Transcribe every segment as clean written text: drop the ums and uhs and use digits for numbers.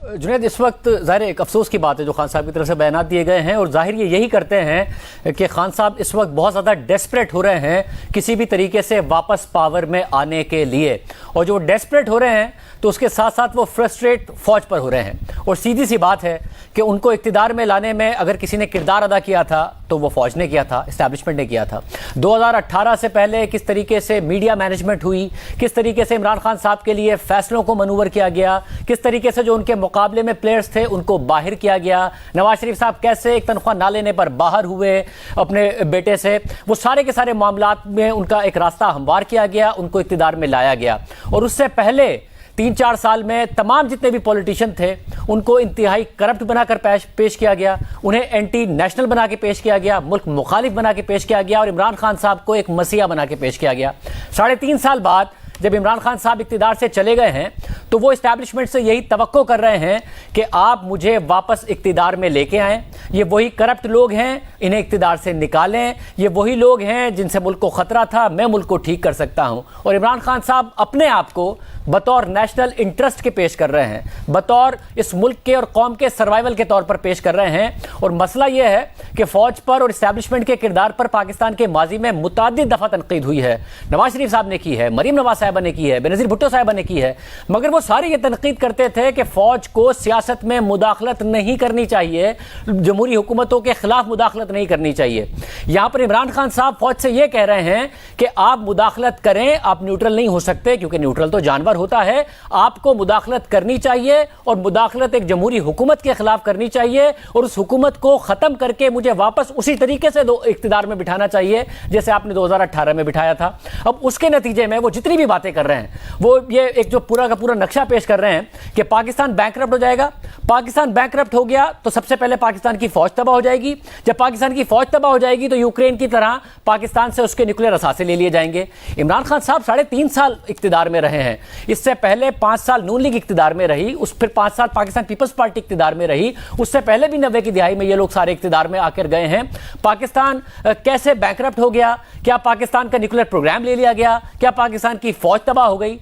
जुनैद, इस वक्त ज़ाहिर एक अफसोस की बात है जो खान साहब की तरफ से बयानात दिए गए हैं, और जाहिर ये यही करते हैं कि खान साहब इस वक्त बहुत ज़्यादा डेस्परेट हो रहे हैं किसी भी तरीके से वापस पावर में आने के लिए। और जो डेस्परेट हो रहे हैं तो उसके साथ साथ वो फ्रस्ट्रेट फौज पर हो रहे हैं। और सीधी सी बात है कि उनको इक़्तिदार में लाने में अगर किसी ने किरदार अदा किया था तो वो फौज ने किया था, इस्टेब्लिशमेंट ने किया था। 2018 से पहले किस तरीके से मीडिया मैनेजमेंट हुई, किस तरीके से इमरान खान साहब के लिए फैसलों को मनूवर किया गया, किस तरीके से जो उनके मुकाबले में प्लेयर्स थे उनको बाहर किया गया, नवाज शरीफ साहब कैसे एक तनख्वाह ना लेने पर बाहर हुए अपने बेटे से, वो सारे के सारे मामलात में उनका एक रास्ता हमवार किया गया, उनको इक़्तिदार में लाया गया। और उससे पहले 3-4 साल में तमाम जितने भी पॉलिटिशियन थे उनको इंतहाई करप्ट बनाकर पेश किया गया, उन्हें एंटी नेशनल बना के पेश किया गया, मुल्क मुखालिफ बना के पेश किया गया, और इमरान खान साहब को एक मसीहा बना के पेश किया गया। 3.5 साल बाद जब इमरान खान साहब इक़्तिदार से चले गए हैं तो वो इस्टेब्लिशमेंट से यही तवक्को कर रहे हैं कि आप मुझे वापस इक़्तिदार में लेके आएं। ये वही करप्ट लोग हैं, इन्हें इक़्तिदार से निकालें। ये वही लोग हैं जिनसे मुल्क को खतरा था, मैं मुल्क को ठीक कर सकता हूं। और इमरान खान साहब अपने आप को बतौर नेशनल इंटरेस्ट के पेश कर रहे हैं, बतौर इस मुल्क के और कौम के सर्वाइवल के तौर पर पेश कर रहे हैं। और मसला यह है कि फौज पर और इस्टेब्लिशमेंट के किरदार पर पाकिस्तान के माजी में मुतअद्दिद दफ़ा तनकीद हुई है। नवाज शरीफ साहब ने की है, मरीम नवाज साहिबा ने की है, बेनज़ीर भुट्टो साहिबा ने की है, मगर वो सारे ये तनकीद करते थे कि फौज को सियासत में मुदाखलत नहीं करनी चाहिए, जमहूरी हुकूमतों के खिलाफ मुदाखलत नहीं करनी चाहिए। यहां पर इमरान खान साहब फौज से ये कह रहे हैं कि आप मुदाखलत करें, आप न्यूट्रल नहीं हो सकते, क्योंकि न्यूट्रल तो जानवर होता है, आपको मुदाखलत करनी चाहिए और मुदाखलत एक जमहूरी हुकूमत के खिलाफ करनी चाहिए, और उस हुकूमत को खत्म करके मुझे वापस उसी तरीके से इक़्तिदार में बिठाना चाहिए जैसे आपने 2018 में बिठाया था। अब उसके नतीजे में वो जितनी भी बातें कर रहे हैं, वो ये एक जो पूरा का पूरा नक्शा पेश कर रहे हैं कि पाकिस्तान बैंकरप्ट हो जाएगा। पाकिस्तान बैंकरप्ट हो गया तो सबसे पहले पाकिस्तान की फौज तबाह हो जाएगी। जब पाकिस्तान की फौज तबाह हो जाएगी तो यूक्रेन की तरह पाकिस्तान से उसके न्यूक्लियर असासे ले लिए जाएंगे। इमरान खान साहब 3.5 साल इक़्तिदार में रहे हैं, इससे पहले 5 साल नून लीग इक़्तिदार में रही, फिर 5 साल पाकिस्तान पीपल्स पार्टी इक़्तिदार में रही, उससे पहले भी 90 की दिहाई में ये लोग सारे इक़्तिदार में आकर गए हैं। पाकिस्तान कैसे बैंकरप्ट हो गया? क्या पाकिस्तान का न्यूक्लियर प्रोग्राम ले लिया गया? क्या पाकिस्तान की फौज तबाह हो गई?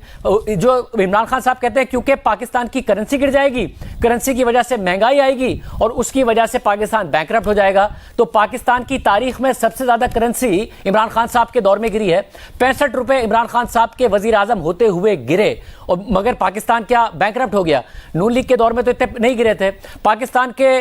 जो इमरान खान साहब कहते हैं क्योंकि पाकिस्तान की करेंसी गिर जाएगी, करेंसी की वजह से महंगाई आएगी और उसकी वजह से पाकिस्तान बैंकरप्ट हो जाएगा। तो पाकिस्तान की तारीख में सबसे ज्यादा करेंसी इमरान खान साहब के दौर में गिरी है। 65 रुपए इमरान खान साहब के वजीर आजम होते हुए गिरे, और मगर पाकिस्तान क्या बैंकरप्ट हो गया? नून लीग के दौर में तो इतने नहीं गिरे थे। पाकिस्तान के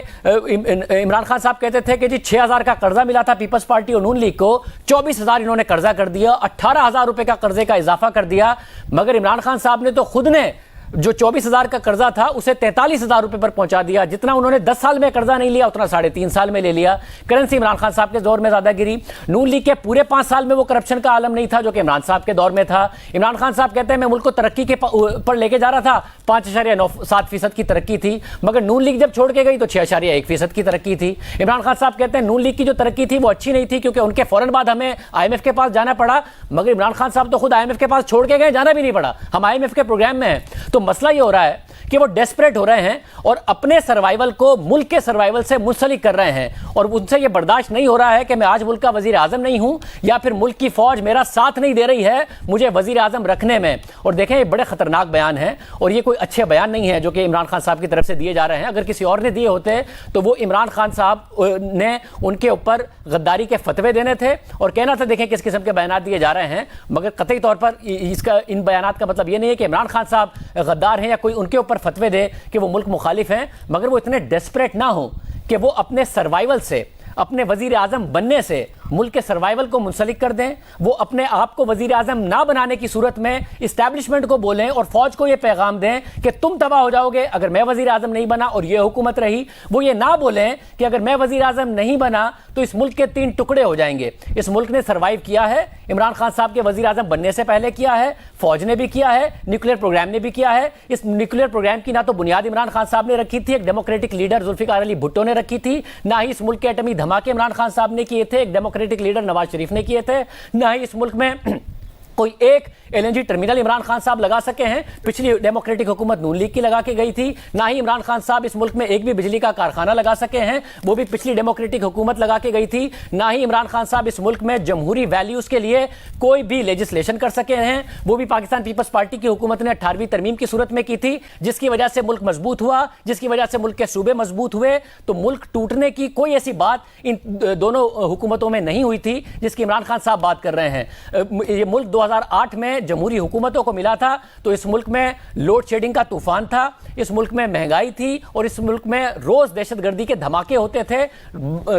इमरान खान साहब कहते थे कि जी 6,000 का कर्जा मिला था पीपल्स पार्टी और नून लीग को, 24,000 इन्होंने कर्जा कर दिया, 18,000 रुपए का कर्जे का इजाफा कर दिया। मगर इमरान खान साहब ने तो खुद ने जो 24,000 का कर्जा था उसे 43,000 रुपए पर पहुंचा दिया। जितना उन्होंने 10 साल में कर्जा नहीं लिया उतना 3.5 साल में ले लिया। करेंसी इमरान खान साहब के दौर में ज्यादा गिरी। नून लीग के पूरे 5 साल में वो करप्शन का आलम नहीं था जो कि इमरान साहब के दौर में था। इमरान खान साहब कहते हैं मैं मुल्क को तरक्की के पर लेके जा रहा था, 5.97% की तरक्की थी, मगर नून लीग जब छोड़ के गई तो 6.1% की तरक्की थी। इमरान खान साहब कहते हैं नून लीग की जो तरक्की थी वो अच्छी नहीं थी क्योंकि उनके फौरन बाद हमें IMF के पास जाना पड़ा, मगर इमरान खान साहब तो खुद IMF के पास छोड़ के गए, जाना भी नहीं पड़ा, हम IMF के प्रोग्राम में हैं। तो मसला ये हो रहा है कि वो डेस्परेट हो रहे हैं और अपने सर्वाइवल को मुल्क के सर्वाइवल से मुंसलिक कर रहे हैं, और उनसे ये बर्दाश्त नहीं हो रहा है कि मैं आज मुल्क का वजीर आजम नहीं हूं या फिर मुल्क की फौज मेरा साथ नहीं दे रही है मुझे वजीर आजम रखने में। और देखें ये बड़े खतरनाक बयान हैं और ये कोई अच्छे बयान नहीं है जो कि इमरान खान साहब की तरफ से दिए जा रहे हैं। अगर किसी और ने दिए होते तो वो इमरान खान साहब ने उनके ऊपर गद्दारी के फतवे देने थे और कहना था देखें किस किस्म के बयान दिए जा रहे हैं, मगर कतई तौर पर इसका इन बयानात का मतलब ये नहीं है कि इमरान खान साहब गद्दार हैं या कोई उनके ऊपर फतवे दे कि वो मुल्क मुखालिफ हैं, मगर वो इतने डेस्परेट ना हो कि वो अपने सर्वाइवल से, अपने वजीर आजम बनने से मुल्क के सर्वाइवल को मुंसलिक कर दें। वो अपने आप को वजीर आजम ना बनाने की सूरत में इस्टेब्लिशमेंट को बोलें और फौज को ये पैगाम दें कि तुम तबाह हो जाओगे अगर मैं वजीर आजम नहीं बना और ये हुकूमत रही। वो ये ना बोलें कि अगर मैं वजीर आजम नहीं बना तो इस मुल्क के 3 टुकड़े हो जाएंगे। इस मुल्क ने सर्वाइव किया है, इमरान खान साहब के वजीर आजम बनने से पहले किया है, फौज ने भी किया है, न्यूक्लियर प्रोग्राम ने भी किया है। इस न्यूक्लियर प्रोग्राम की ना तो बुनियाद इमरान खान साहब ने रखी थी, एक डेमोक्रेटिक लीडर जुल्फिकार अली भुट्टो ने रखी थी, ना ही इस मुल्क के एटमी धमाके इमरान खान साहब ने किए थे, एक डेमोक्रेटिक लीडर नवाज शरीफ ने किए थे, ना ही इस मुल्क में कोई एक एलएनजी टर्मिनल इमरान खान साहब लगा सके हैं? पिछली डेमोक्रेटिक हुकूमत नून लीग की लगा के गई थी। ना ही इमरान खान साहब इस मुल्क में एक भी बिजली का कारखाना लगा सके हैं, वो भी पिछली डेमोक्रेटिक हुकूमत लगा के गई थी। ना ही इमरान खान साहब इस मुल्क में जमहूरी वैल्यूज के लिए कोई भी लेजिस्लेशन कर सके हैं, वो भी पाकिस्तान पीपल्स पार्टी की हुकूमत ने 18वीं तरमीम की सूरत में की थी, जिसकी वजह से मुल्क मजबूत हुआ, जिसकी वजह से मुल्क के सूबे मजबूत हुए। तो मुल्क टूटने की कोई ऐसी बात इन दोनों हुकूमतों में नहीं हुई थी जिसकी इमरान खान साहब बात कर रहे हैं। ये मुल्क 2008 में जमहूरी हुकूमतों को मिला था तो इस मुल्क में लोड शेडिंग का तूफान था, इस मुल्क में महंगाई थी और इस मुल्क में रोज दहशतगर्दी के धमाके होते थे।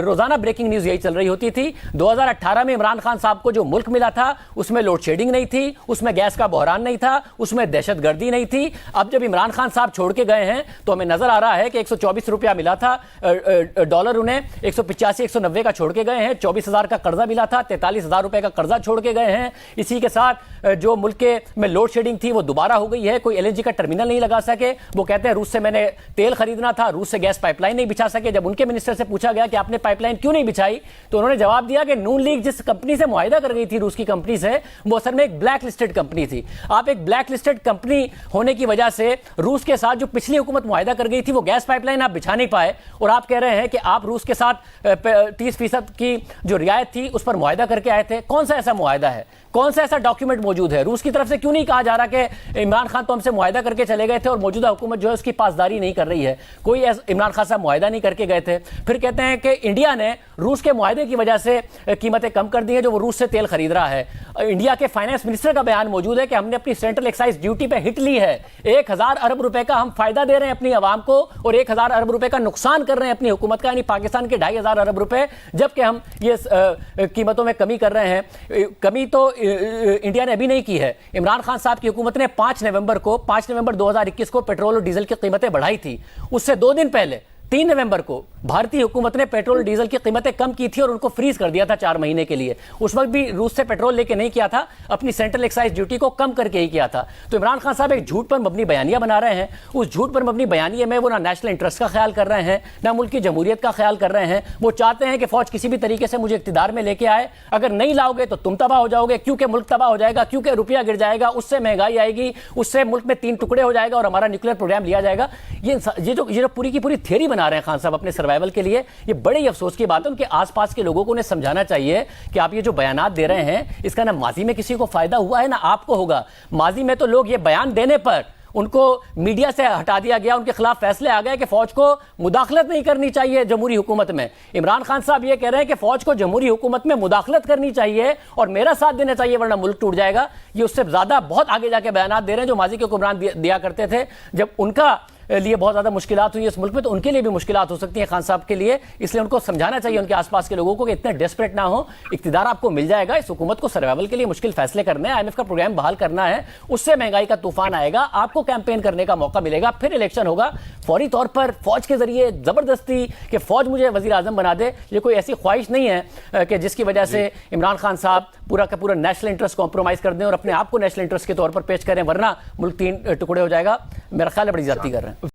रोजाना ब्रेकिंग न्यूज यही चल रही होती थी। 2018 में इमरान खान साहब को जो मुल्क मिला था उसमें लोड शेडिंग नहीं थी, उसमें गैस का बहरान नहीं था, उसमें दहशतगर्दी नहीं थी। अब जब इमरान खान साहब छोड़ के गए हैं तो हमें नजर आ रहा है कि 124 रुपया मिला था डॉलर, उन्हें 185-190 का छोड़ के गए हैं। 24,000 का कर्जा मिला था, 43,000 रुपए का कर्जा छोड़ के गए हैं। इसी के साथ जो मुल्क में लोड शेडिंग थी वो दोबारा हो गई है। कोई एलएनजी का टर्मिनल नहीं लगा सके। वो कहते हैं रूस से मैंने तेल खरीदना था, रूस से गैस पाइपलाइन नहीं बिछा सके। जब उनके मिनिस्टर से पूछा गया कि आपने पाइपलाइन क्यों नहीं बिछाई तो उन्होंने जवाब दिया कि नून लीग जिस कंपनी से मुआहिदा कर गई थी रूस की कंपनी से, वो असल में एक ब्लैक लिस्टेड कंपनी थी। आप एक ब्लैक लिस्टेड कंपनी होने की वजह से रूस के साथ जो पिछली हुकूमत मुआहिदा कर गई थी वो गैस पाइपलाइन आप बिछा नहीं पाए और आप कह रहे हैं कि आप रूस के साथ 30% की जो रियायत थी उस पर मुआहिदा करके आए थे। कौन सा ऐसा मुआहिदा है, कौन सा ऐसा डॉक्यूमेंट मौजूद है? रूस की तरफ से क्यों नहीं कहा जा रहा कि इमरान खान तो हमसे मुआहिदा करके चले गए थे और मौजूदा हुकूमत जो है उसकी पासदारी नहीं कर रही है? कोई इमरान खान साहब मुआहिदा नहीं करके गए थे। फिर कहते हैं कि इंडिया ने रूस के मुआहिदे की वजह से कीमतें कम कर दी हैं जो वो रूस से तेल खरीद रहा है। इंडिया के फाइनेंस मिनिस्टर का बयान मौजूद है कि हमने अपनी सेंट्रल एक्साइज ड्यूटी पे हिट ली है। 1,000 अरब रुपए का हम फायदा दे रहे हैं अपनी आवाम को और 1,000 अरब रुपए का नुकसान कर रहे हैं अपनी हुकूमत का, यानी पाकिस्तान के 2,500 अरब रुपए, जबकि हम ये कीमतों में कमी कर रहे हैं। कमी तो इंडिया ने अभी नहीं की है। इमरान खान साहब की हुकूमत ने 5 नवंबर 2021 को पेट्रोल और डीजल की कीमतें बढ़ाई थी। उससे 2 दिन पहले 3 नवंबर को भारतीय हुकूमत ने पेट्रोल डीजल की कीमतें कम की थी और उनको फ्रीज कर दिया था 4 महीने के लिए। उस वक्त भी रूस से पेट्रोल लेके नहीं किया था, अपनी सेंट्रल एक्साइज ड्यूटी को कम करके ही किया था। तो इमरान खान साहब एक झूठ पर मबनी बयानियां बना रहे हैं। उस झूठ पर मबनी बयानिए में वो ना नेशनल इंटरेस्ट का ख्याल कर रहे हैं, ना मुल्क की जमहूरियत का ख्याल कर रहे हैं। वो चाहते हैं कि फौज किसी भी तरीके से मुझे इख्तिदार में लेके आए, अगर नहीं लाओगे तो तुम तबाह हो जाओगे, क्योंकि मुल्क तबाह हो जाएगा, क्योंकि रुपया गिर जाएगा, उससे महंगाई आएगी, उससे मुल्क में 3 टुकड़े हो जाएगा और हमारा न्यूक्लियर प्रोग्राम लिया जाएगा। ये जो पूरी की पूरी थियरी बना रहे हैं खान साहब अपने सर्वाइवल के लिए, ये बड़े ही अफसोस की बात है। उनके आसपास के लोगों को उन्हें समझाना चाहिए कि आप ये जो बयानात दे रहे हैं इसका ना माजी में किसी को फायदा हुआ है ना आपको होगा। माजी में तो लोग ये बयान देने पर उनको मीडिया से हटा दिया गया, उनके खिलाफ फैसले आ गए कि फौज को मुदाखलत नहीं करनी चाहिए जमहूरी हुकूमत में। इमरान खान साहब ये कह रहे हैं कि फौज को जमहूरी हुकूमत में मुदाखलत करनी चाहिए और मेरा साथ देना चाहिए वरना मुल्क टूट जाएगा। ये उससे ज्यादा बहुत आगे जाके बयानात दे रहे हैं जो माजी के हुक्मरान दिया करते थे। जब उनका लिए बहुत ज्यादा मुश्किलात हुई इस मुल्क में तो उनके लिए भी मुश्किलात हो सकती है खान साहब के लिए। इसलिए उनको समझाना चाहिए उनके आसपास के लोगों को कि इतने डेस्परेट ना हो, इख्तिदार आपको मिल जाएगा। इस हुकूमत को सर्वाइवल के लिए मुश्किल फैसले करने हैं, IMF का प्रोग्राम बहाल करना है, उससे महंगाई का तूफान आएगा, आपको कैंपेन करने का मौका मिलेगा, फिर इलेक्शन होगा। फौरी तौर पर फौज के जरिए जबरदस्ती कि फौज मुझे वजीर आजम बना दे, ये कोई ऐसी ख्वाहिश नहीं है कि जिसकी वजह से इमरान खान साहब पूरा का पूरा नेशनल इंटरेस्ट कॉम्प्रोमाइज कर दें और अपने आप को नेशनल इंटरेस्ट के तौर पर पेश करें, वरना मुल्क 3 टुकड़े हो जाएगा। मेरा ख्याल है बड़ी ज्यादती कर रहे हैं।